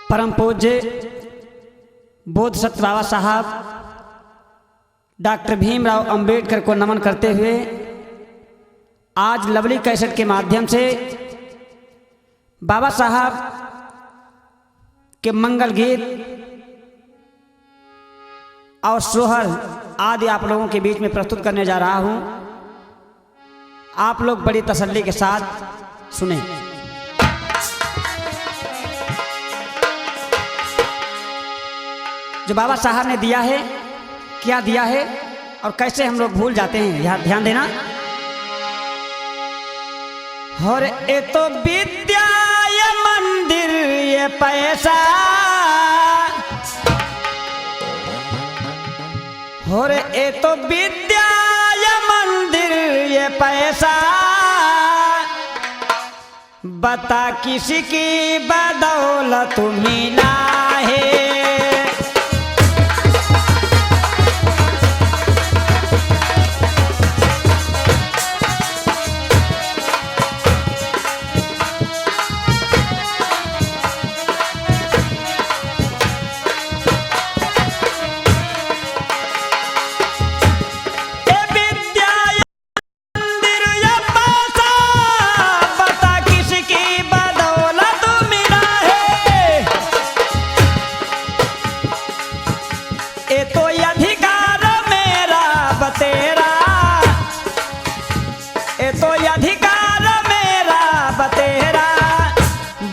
परम पूज्य बोधिसत्व बाबा साहब डॉक्टर भीमराव अंबेडकर को नमन करते हुए आज लवली कैसेट के माध्यम से बाबा साहब के मंगल गीत और सोहर आदि आप लोगों के बीच में प्रस्तुत करने जा रहा हूं। आप लोग बड़ी तसल्ली के साथ सुने। जो बाबा साहब ने दिया है, क्या दिया है और कैसे हम लोग भूल जाते हैं, यह ध्यान देना। और ये तो विद्या ये मंदिर ये पैसा, और ये तो विद्या ये मंदिर ये पैसा, बता किसी की बदौलत मिला है।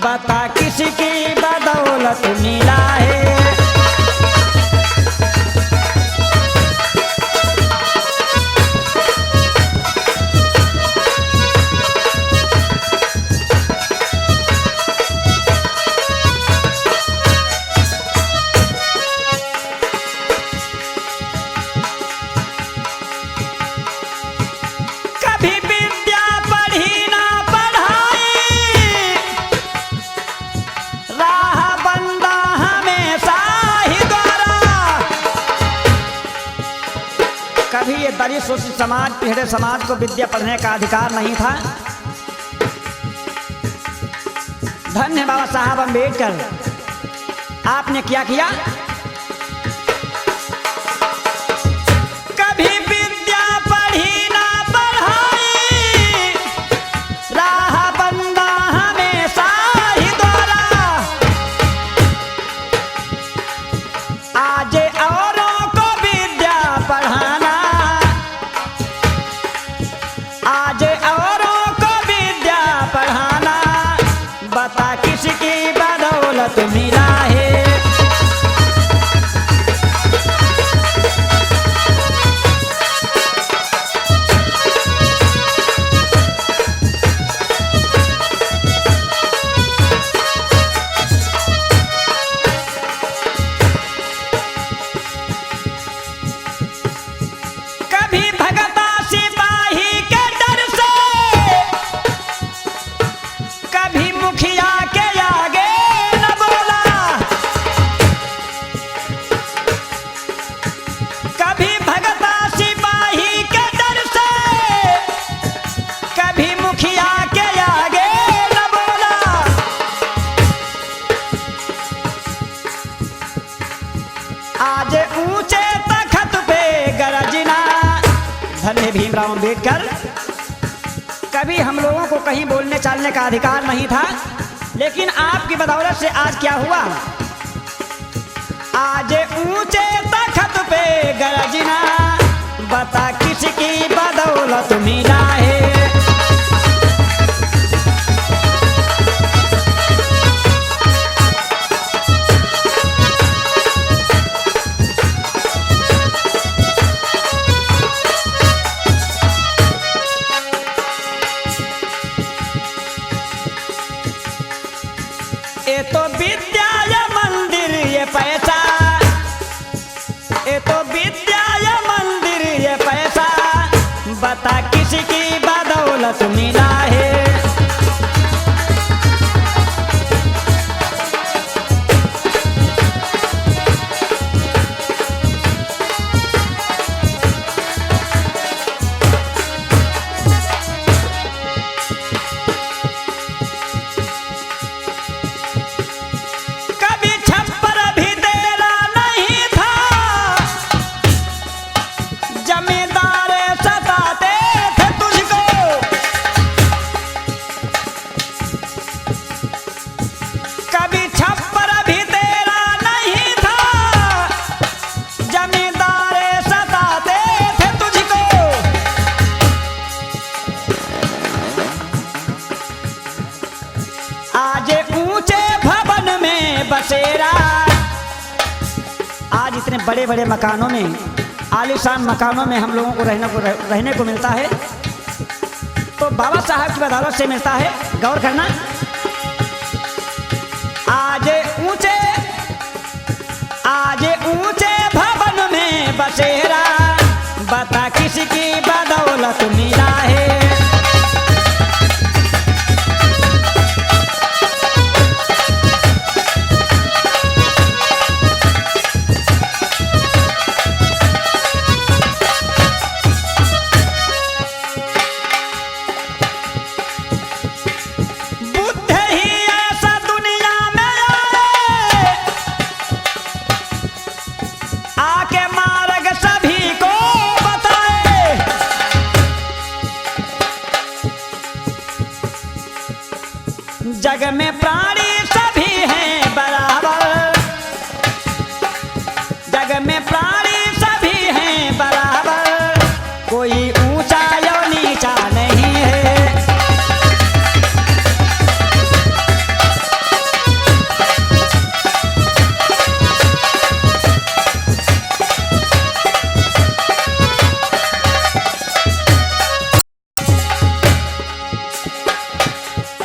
बता किसी की बदौलत मिला है। कभी ये दलित शोषित समाज पिछड़े समाज को विद्या पढ़ने का अधिकार नहीं था। धन्य बाबा साहब अंबेडकर, आपने क्या किया? कभी विद्या पढ़ी ना पढ़ाई, राह बंदा हमेशा ही द्वारा। आज औरों को विद्या पढ़ाना, आज औरों को विद्या पढ़ाना, बता किसकी बदौलत मिला है। कभी भगता सिपाही के डर से, कभी मुखिया के आगे न बोला, कभी भगता सिपाही के डर से, कभी मुखिया के आगे न बोला। आज ऊंचे तख्त पे गरजना, धन्य भीमराव अंबेडकर। कभी हम लोगों को कहीं बोलने चालने का अधिकार नहीं था, लेकिन आपकी बदौलत से आज क्या हुआ? आज ऊंचे तख्त पे गरजना, बता किसकी बदौलत मिला है। ये तो विद्या ये मंदिर ये पैसा, ये तो विद्या ये मंदिर ये पैसा, बता किसी की बदौलत मिला है। कभी बड़े बड़े मकानों में, आलीशान मकानों में हम लोगों को रहने को मिलता है, तो बाबा साहब की बदौलत से मिलता है। गौर करना, आज ऊंचे भवन में बसेरा, बता किसकी बदौलत मिला है। जग में प्राणी सभी हैं बराबर, जग में प्राणी सभी हैं बराबर, कोई ऊंचा या नीचा नहीं है।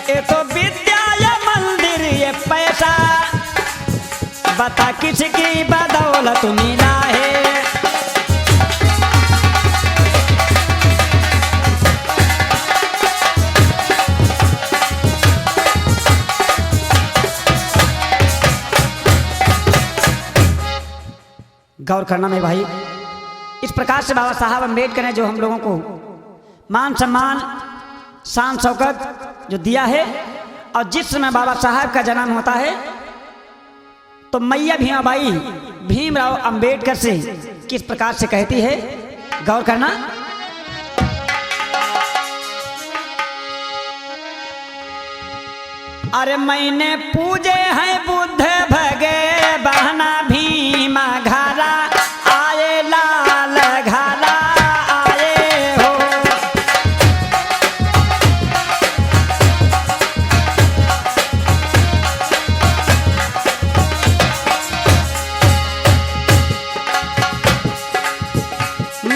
ये तो बता किसकी बदौलत मिला है। गौर करना मेरे भाई, इस प्रकार से बाबा साहब अम्बेडकर ने जो हम लोगों को मान सम्मान, शान शौकत जो दिया है, और जिस समय बाबा साहब का जन्म होता है तो मैया भीमाबाई भीमराव अंबेडकर से किस प्रकार से कहती है। गौर करना, अरे मैंने पूजे हैं बुद्ध भगे बहना भीमा घारा, आए लाल घारा आए हो।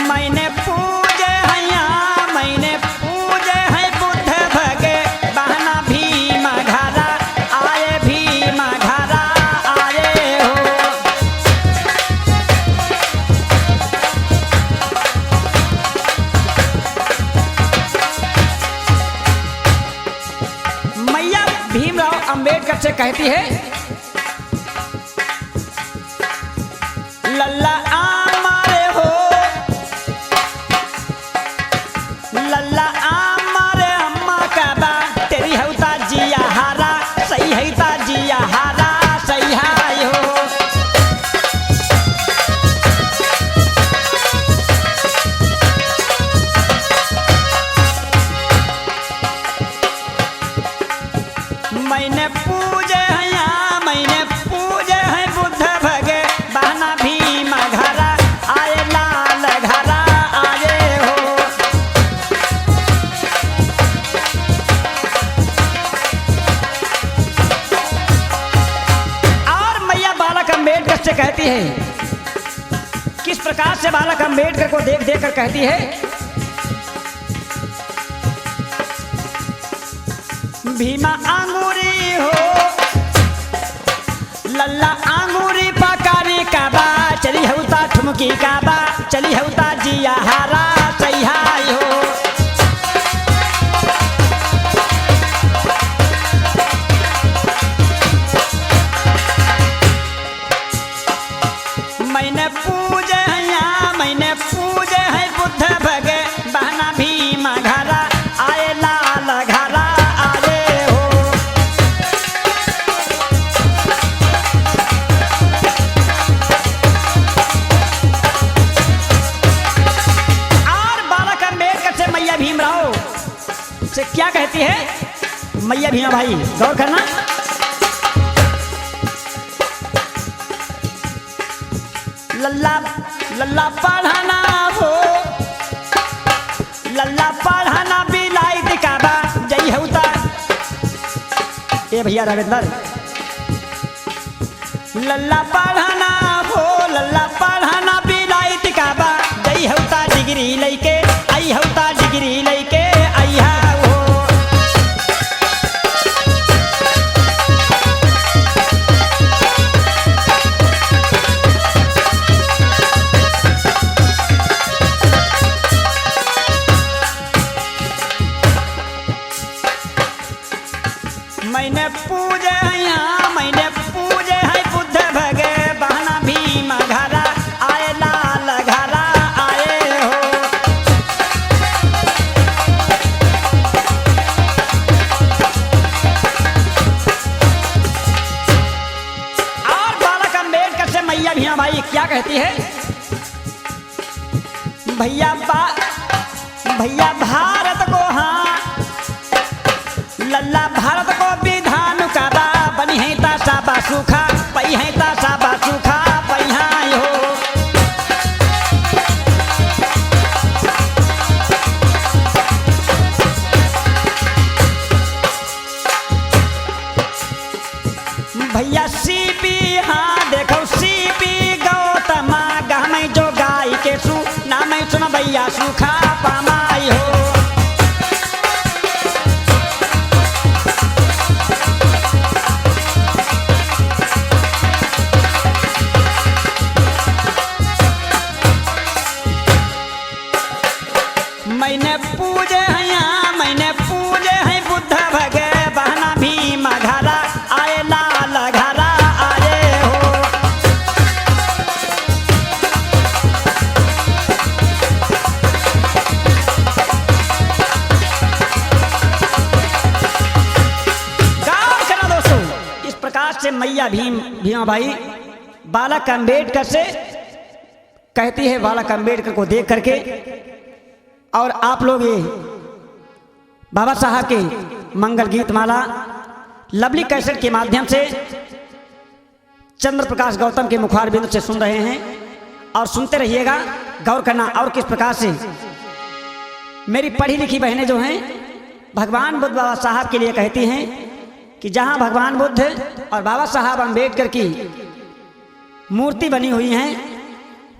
मैंने पूजे हैं बुद्ध भगे बहना भीमा घारा, आए भीमा घारा आए हो। मैया भीमराव अंबेडकर से कहती है, लल्ला आमारे हो, लल्ला आमारे अम्मा का बा, तेरी हौता जिया हारा, सही है जिया हारा सही हाय हो। मैंने पूजे हैं बुद्ध भगे बहना भीमा घरा, आए लाल घरा आए हो। और मैया बालक अंबेडकर से कहती है, किस प्रकार से बालक अंबेडकर को देख देख कर कहती है, भीमा आंगूरी हो, लल्ला आंगूरी पकारी का बा, चली हौता ठुमकी का बा, चली हौता जिया हारा सही हाय हो। मैंने पूजे हैं बुद्ध भगे बहना भीमा घरा, आए लाल घरा आए हो। और बालक अंबेडकर से मैया भीमराव से क्या कहती है, मैया भीमा भाई गौर करना, लल्ला पढ़ाना हो, लल्ला पढ़ाना बिलाई दिखाबा, जई होता ए भैया रविंदर, लल्ला पढ़ाना हो, लल्ला पढ़ क्या कहती है? भैया भारत को, हाँ लल्ला भारत को विधान करा, बनी है तासा बासुखा पई है तासा बासुखा पई हाँ हो। भैया सीपी, हाँ देखो सीपी गौतमा गहमई जो गाय के सु नाम सुन भैया सुखा पामाई हो। मैंने पूजे हैं, मैंने पूजे हैं बुद्ध भगे बहना भीम घरा आए लाल घरा आए हो। गाँव करना दोस्तों, इस प्रकार से मैया भीमा भाई बालक अम्बेडकर से कहती है, बालक अम्बेडकर को देख करके। और आप लोग ये बाबा साहब के मंगल गीत माला लवली कैसेट के माध्यम से चंद्र प्रकाश गौतम के मुखार बिंदु से सुन रहे हैं और सुनते रहिएगा, गौर करना। और किस प्रकार से मेरी पढ़ी लिखी बहनें जो हैं भगवान बुद्ध बाबा साहब के लिए कहती हैं कि जहां भगवान बुद्ध और बाबा साहब अम्बेडकर की मूर्ति बनी हुई हैं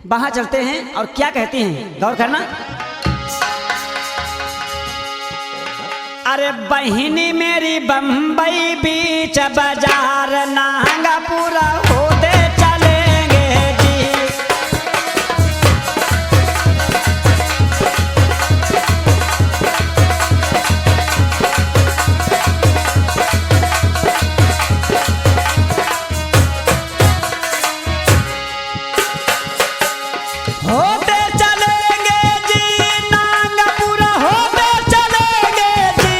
वहां चलते हैं। और क्या कहती हैं, गौर करना। अरे बहिनी मेरी बम्बई बीच बाजार नांगा पूरा होते चलेंगे जी। होते चलेंगे जी नांगा पूरा होते चलेंगे जी।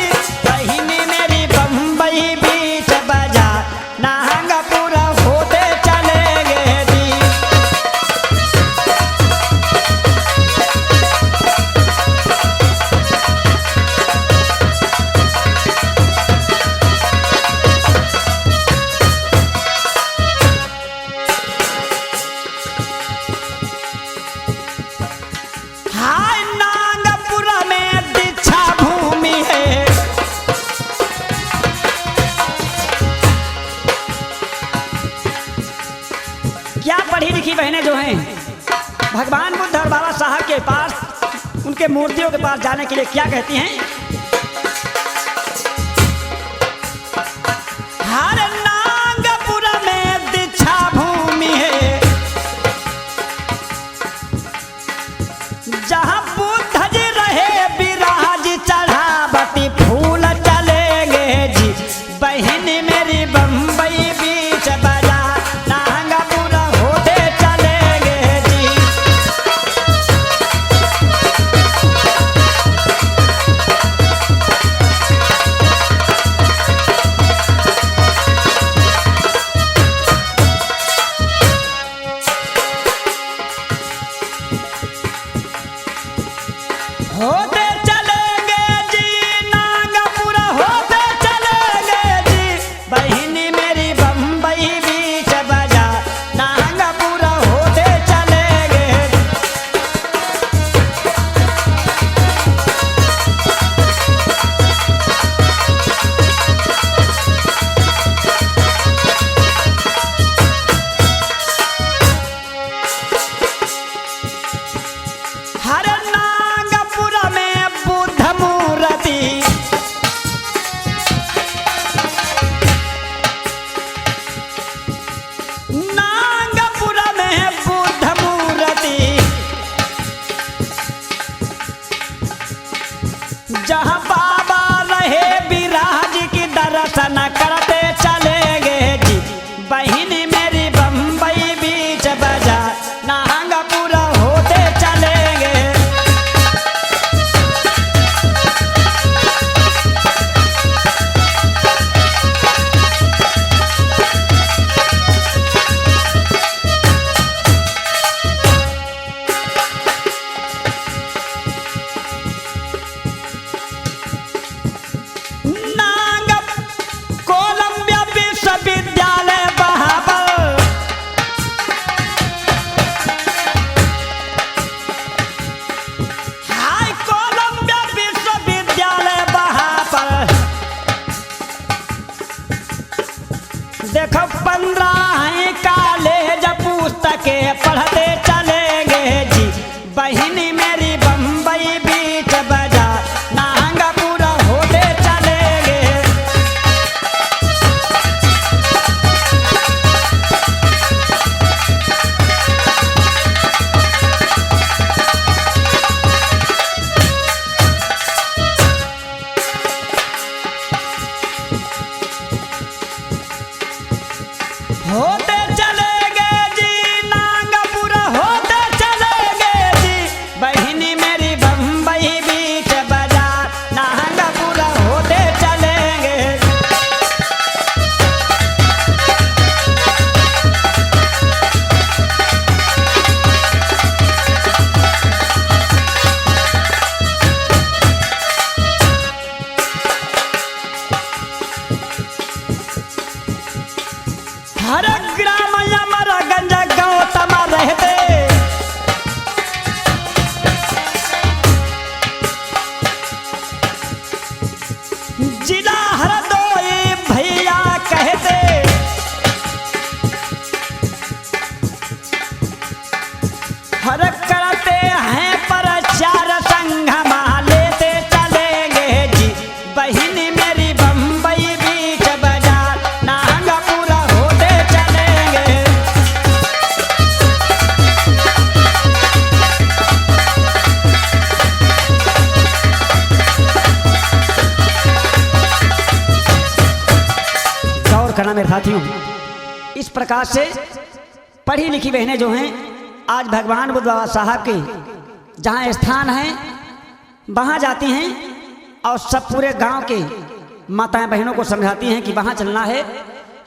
बहिनी मेरी बम्बई बीच बाजार नांगा पूरा होते चलेंगे जी। हाय नांगपुरा में दीक्षा भूमि है। क्या पढ़ी लिखी बहनें जो हैं भगवान बुद्ध और बाबा साहब के पास, उनके मूर्तियों के पास जाने के लिए क्या कहती हैं? हर नांगपुरा में दीक्षा भूमि है, जहाँ बुद्ध जी रहे विराज चढ़ावती फूल चलेंगे जी। बहनी मेरी बम्बई बीच बाजार नांगा पूरा होते चलेंगे जी। होते चलेंगे जी नागपुर होते चलेंगे जी बहिनी मेरी बम्बई बीच बाजार नागपुर होते चलेंगे। हर ग्राम अमरगंज गौतम रहते जिला हरदोई भैया कहते हर करते हैं प्रचार संघ लेते चलेंगे जी बहिनी मेरी बम्बई बीच बाजार नागपुर होते चलेंगे। गौर करना मेरे साथियों, इस प्रकार से पढ़ी लिखी बहनें जो हैं आज भगवान बुद्ध बाबा साहब के जहाँ स्थान है वहाँ जाती हैं और सब पूरे गांव के माताएं बहनों को समझाती हैं कि वहाँ चलना है।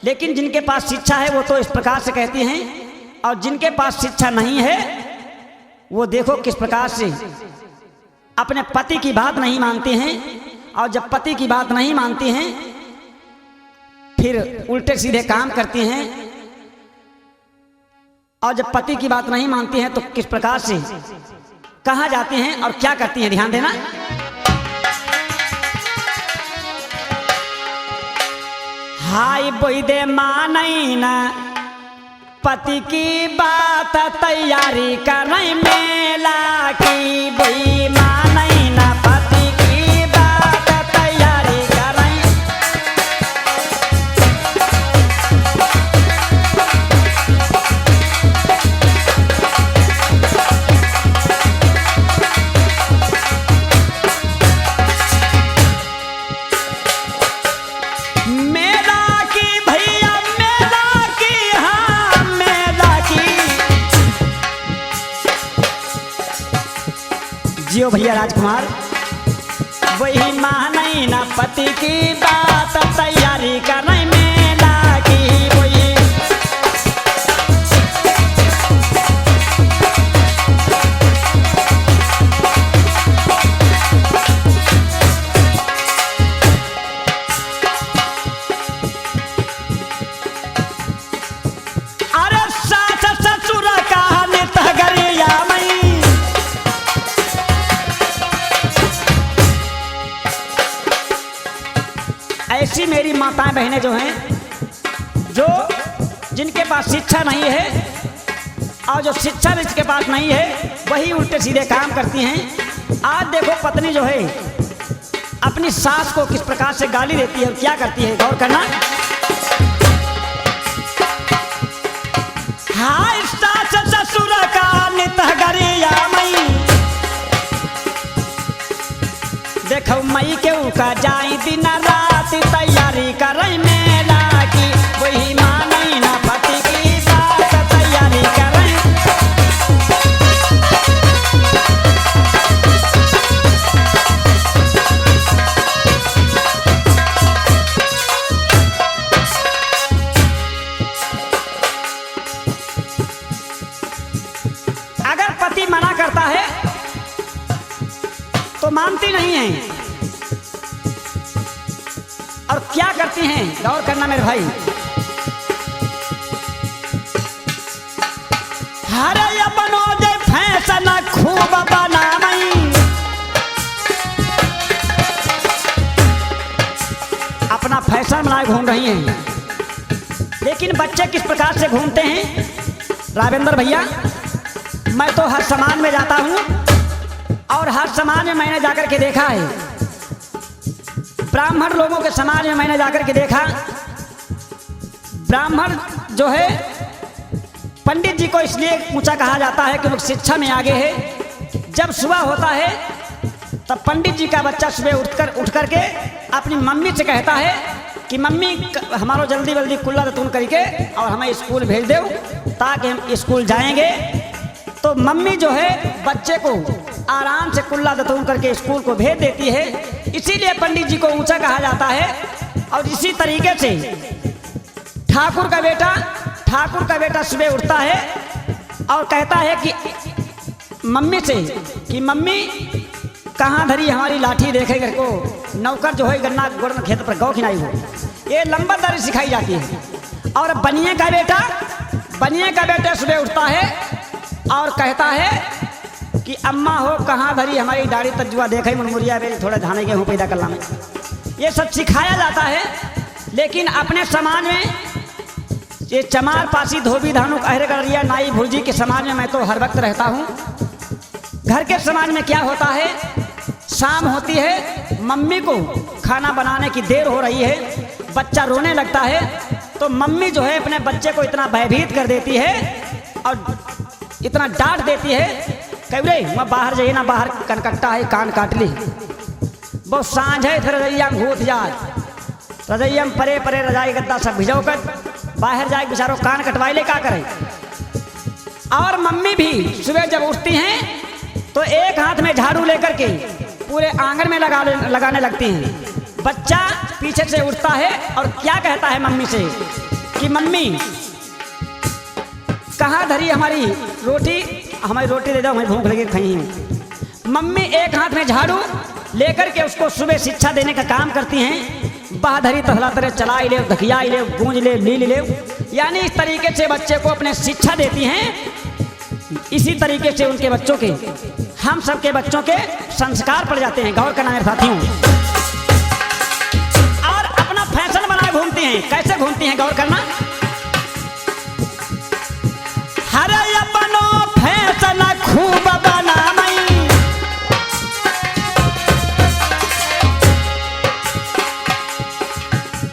लेकिन जिनके पास शिक्षा है वो तो इस प्रकार से कहती हैं, और जिनके पास शिक्षा नहीं है वो देखो किस प्रकार से अपने पति की बात नहीं मानती हैं। और जब पति की बात नहीं मानती हैं फिर उल्टे सीधे काम करती हैं, और जब पति की बात नहीं मानती हैं तो किस प्रकार से कहाँ जाती हैं और क्या करती हैं, ध्यान देना। हाय बोई दे मानई ना पति की बात तैयारी कर मेला की बोई मानई ना पति की बात तैयारी कर। जियो भैया राजकुमार वही मानई ना पति की बात तैयारी करने मेला की वही। अरे सास ससुर का नित गरिया मई ऐसी मेरी माताएं बहनें जो हैं जो जिनके पास शिक्षा नहीं है और जो शिक्षा जिसके पास नहीं है वही उल्टे सीधे काम करती हैं। आज देखो पत्नी जो है अपनी सास को किस प्रकार से गाली देती है और क्या करती है, गौर करना। हाय सास ससुर का नित गरिया मई देखो मई के उका जाई दिन रात तैयारी कर मेला की वही मानई ना पति की बात तैयारी कर। अगर पति मना करता है तो मानती नहीं है और क्या करती हैं, गौर करना मेरे भाई। हरे बनो जे फैशन खूब बनावई अपना फैशन बनाए घूम रही हैं। लेकिन बच्चे किस प्रकार से घूमते हैं राजेंद्र भैया, मैं तो हर समाज में जाता हूँ और हर समाज में मैंने जाकर के देखा है, ब्राह्मण लोगों के समाज में मैंने जाकर के देखा, ब्राह्मण जो है पंडित जी को इसलिए ऊंचा कहा जाता है कि वो शिक्षा में आगे है। जब सुबह होता है तब पंडित जी का बच्चा सुबह उठ करके अपनी मम्मी से कहता है कि मम्मी हमारो जल्दी जल्दी कुल्ला दतून करके और हमें स्कूल भेज दो ताकि हम स्कूल जाएंगे। तो मम्मी जो है बच्चे को आराम से कुल्ला दतून करके स्कूल को भेज देती है। इसीलिए पंडित जी को ऊंचा कहा जाता है। और इसी तरीके से ठाकुर का बेटा सुबह उठता है और कहता है कि मम्मी से कि मम्मी कहाँ धरी हमारी लाठी देखे घर को, नौकर जो है गन्ना गुड़ खेत पर गौ खिलाई हो। ये लंबरदारी सिखाई जाती है। और बनिए का बेटा सुबह उठता है और कहता है कि अम्मा हो कहाँ धरी हमारी दाढ़ी तजुआ देखे मुरमुरिया बेल थोड़ा धाने गेहूँ पैदा करना में। ये सब सिखाया जाता है। लेकिन अपने समाज में ये चमार पासी धोबी धानुक अहरे गड़रिया नाई भुर्जी के समाज में मैं तो हर वक्त रहता हूँ। घर के समाज में क्या होता है, शाम होती है, मम्मी को खाना बनाने की देर हो रही है, बच्चा रोने लगता है तो मम्मी जो है अपने बच्चे को इतना भयभीत कर देती है और इतना डांट देती है कह रे मैं बाहर जाइए ना, बाहर कनकट्टा है कान काट ली, बहुत सांझ है फिर रजैया में घूत जा रजैया में परे परे रजाई गद्दा सब भिजो कर बाहर जाए बेचारों कान कटवाई ले क्या करे। और मम्मी भी सुबह जब उठती हैं तो एक हाथ में झाड़ू लेकर के पूरे आंगन में लगाने लगती हैं। बच्चा पीछे से उठता है और क्या कहता है मम्मी से कि मम्मी कहाँ धरी हमारी रोटी, हमारी रोटी दे दो, हमें भूख लगी खाई हूँ। मम्मी एक हाथ में झाड़ू लेकर के उसको सुबह शिक्षा देने का काम करती हैं। बाह धरी तहला तरह चला ले, धकिया ले, गूंज ले, लील ले, यानी इस तरीके से बच्चे को अपने शिक्षा देती हैं। इसी तरीके से उनके बच्चों के, हम सबके बच्चों के संस्कार पड़ जाते हैं। गौर करना मेरे साथियों। और अपना फैशन बनाए घूमती हैं। कैसे घूमती हैं गौर करना। हरे अपनो फैशन खूब बनामई,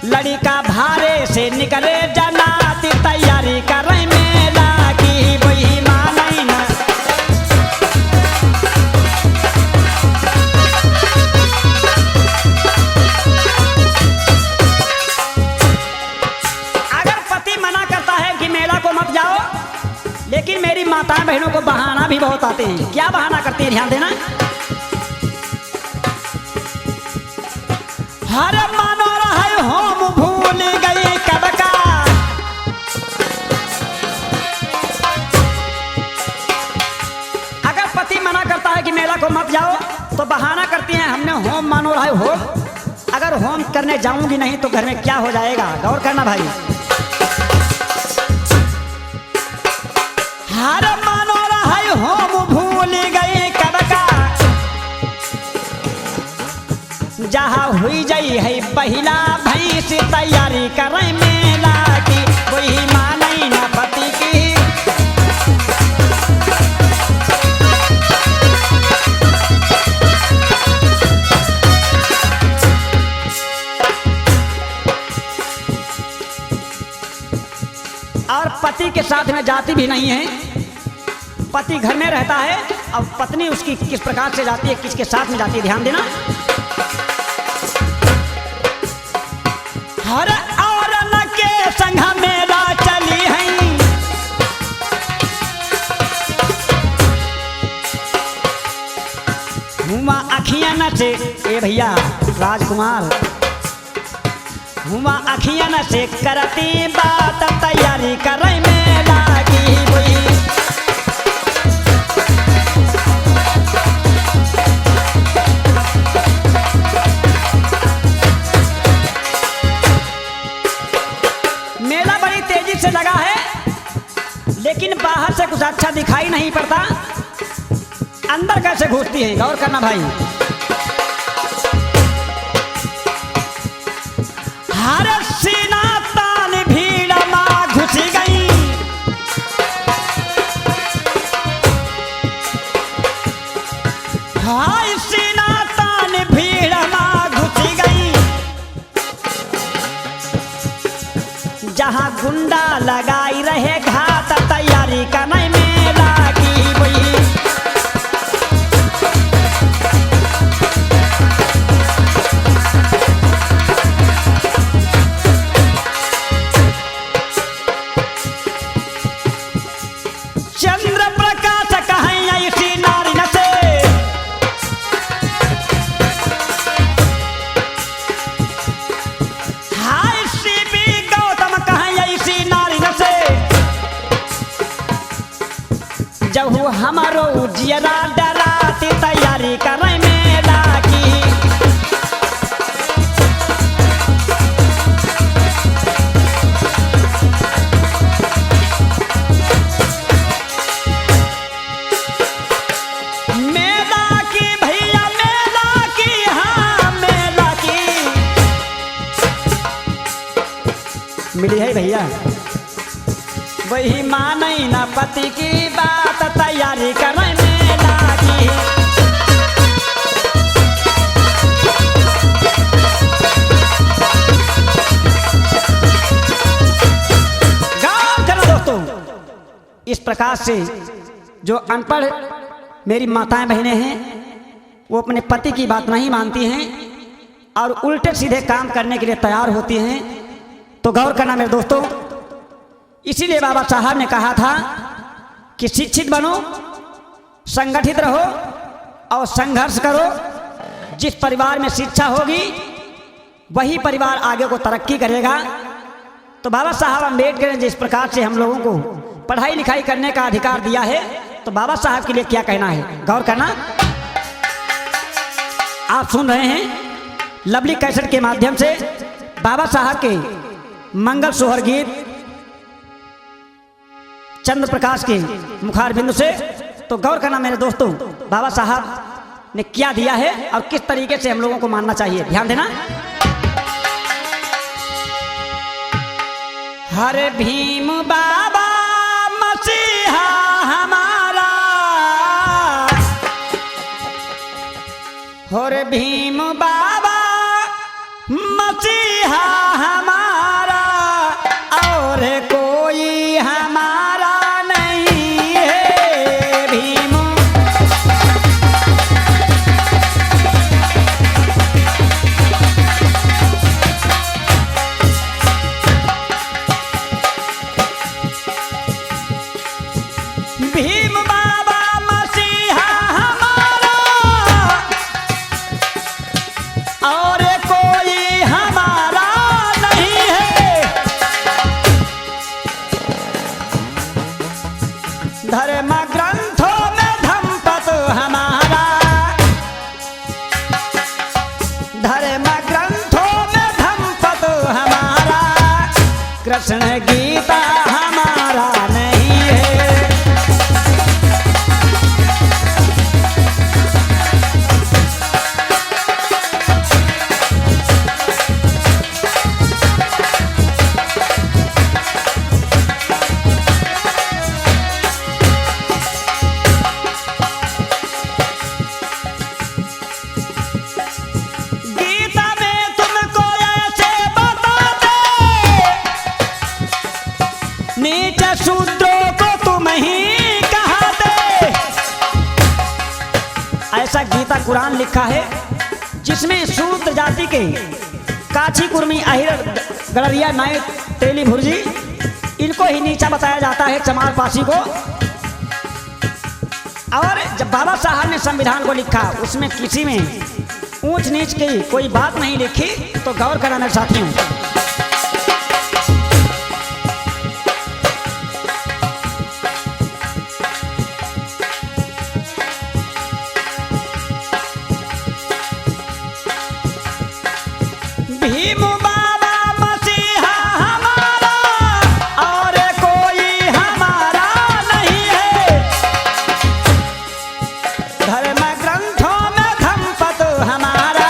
लड़का भारे से निकले जनाती तैयारी कर रही मेला की वही मानई ना। अगर पति मना करता है कि मेला को मत जाओ, लेकिन मेरी माताएं बहनों को बहाना भी बहुत आते हैं। क्या बहाना करती है ध्यान देना। हर मानो रहे होम भूल गई कब का, अगर पति मना करता है कि मेला को मत जाओ तो बहाना करती हैं हमने होम मानो रहे होम। अगर होम करने जाऊंगी नहीं तो घर में क्या हो जाएगा। गौर करना भाई। हर मानो रहे होम भूल गई कब का, जहाँ हुई जाई है पहला भैंस तैयारी कर मेला की वही मानई न पति की। और पति के साथ में जाती भी नहीं है। पति घर में रहता है और पत्नी उसकी किस प्रकार से जाती है, किसके साथ में जाती है, ध्यान देना। हर औरन के संग मेला चली है, हुआ अखियां से ए भैया राजकुमार, हुआ अखियां से करती बात तैयारी कर रही मेला की वही। से लगा है लेकिन बाहर से कुछ अच्छा दिखाई नहीं पड़ता, अंदर कैसे घुसती है। गौर करना भाई। हर सीना तान भीड़ मां घुसी गई, हाय सीना तान भीड़ मां घुसी गई, जहाँ गुंडा लगाई रहे घात तैयारी का नहीं मेला की वही। हमारो जियरा डराती तैयारी करे मेला की। मेला की भैया मेला की, हाँ मेला की मिली है भैया। वही मानई न पति की बात तैयारी करे मेला की। गौर करो दोस्तों, इस प्रकार से जो अनपढ़ मेरी माताएं बहनें हैं वो अपने पति की बात नहीं मानती हैं और उल्टे सीधे काम करने के लिए तैयार होती हैं। तो गौर करना मेरे दोस्तों, इसीलिए बाबा साहब ने कहा था कि शिक्षित बनो, संगठित रहो और संघर्ष करो। जिस परिवार में शिक्षा होगी वही परिवार आगे को तरक्की करेगा। तो बाबा साहब अम्बेडकर ने जिस प्रकार से हम लोगों को पढ़ाई लिखाई करने का अधिकार दिया है, तो बाबा साहब के लिए क्या कहना है, गौर करना। आप सुन रहे हैं लवली कैसेट के माध्यम से बाबा साहब के मंगल सोहर गीत चंद्र प्रकाश के मुखार बिंदु से। तो गौर करना मेरे दोस्तों, बाबा साहब ने क्या दिया है और किस तरीके से हम लोगों को मानना चाहिए, ध्यान देना। हरे भीम बाबा मसीहा हमारा, हरे भीम बाबा मसीहा हमारा, और कोई हमारा नहीं है। भीम भीम बाबा मसीहा हमारा, और कोई हमारा नहीं है। धर्म ग्रंथों में धम्पत हमारा, धर्म ग्रंथों में धम्पत हमारा, कृष्ण गीता हमारा नहीं है। गीता में तुमको ऐसे बताते, नीच शूद्रों को तुम ही कहते। ऐसा गीता कुरान लिखा है जिसमें शूद्र जाति के काछी कुर्मी अहिर गड़रिया नाय तेली भुर्जी, इनको ही नीचा बताया जाता है, चमार पासी को। और जब बाबा साहब ने संविधान को लिखा उसमें किसी में ऊंच नीच की कोई बात नहीं लिखी। तो गौर करना मेरे साथियों, भीम बाबा मसीहा हमारा, और कोई हमारा नहीं है। धर्म ग्रंथों में धम्पत हमारा,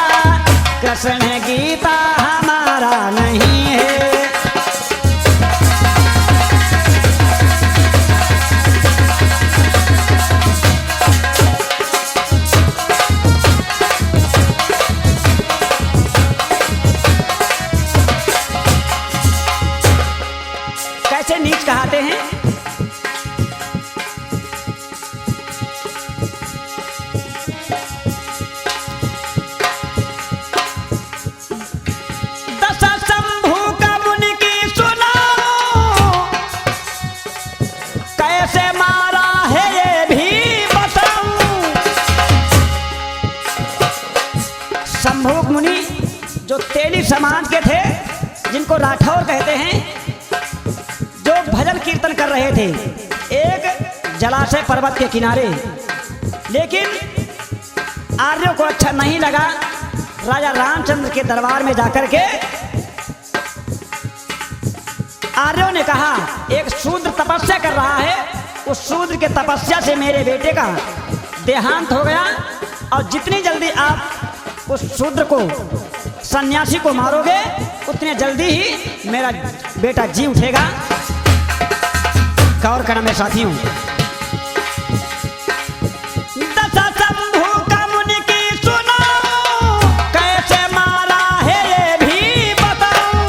कृष्ण गीता हमारा नहीं है। कैसे नीच कहते हैं, दशा शंभु का मुनि की सुनाओ, कैसे मारा है ये भी बताऊं। शंभु मुनि जो तेली समाज के थे, जिनको राठौर कहते हैं, जो भजन कीर्तन कर रहे थे, एक जलाशय पर्वत के किनारे। लेकिन आर्यों को अच्छा नहीं लगा। राजा रामचंद्र के दरबार में जाकर के आर्यों ने कहा, एक शूद्र तपस्या कर रहा है, उस शूद्र के तपस्या से मेरे बेटे का देहांत हो गया, और जितनी जल्दी आप उस शूद्र को, सन्यासी को मारोगे, उतने जल्दी ही मेरा बेटा जी उठेगा। गौर करना मेरे साथियों, दशा शंभु का मुनि की सुनो, कैसे मारा है ये भी बताऊं।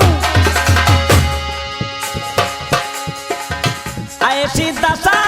ऐसी दशा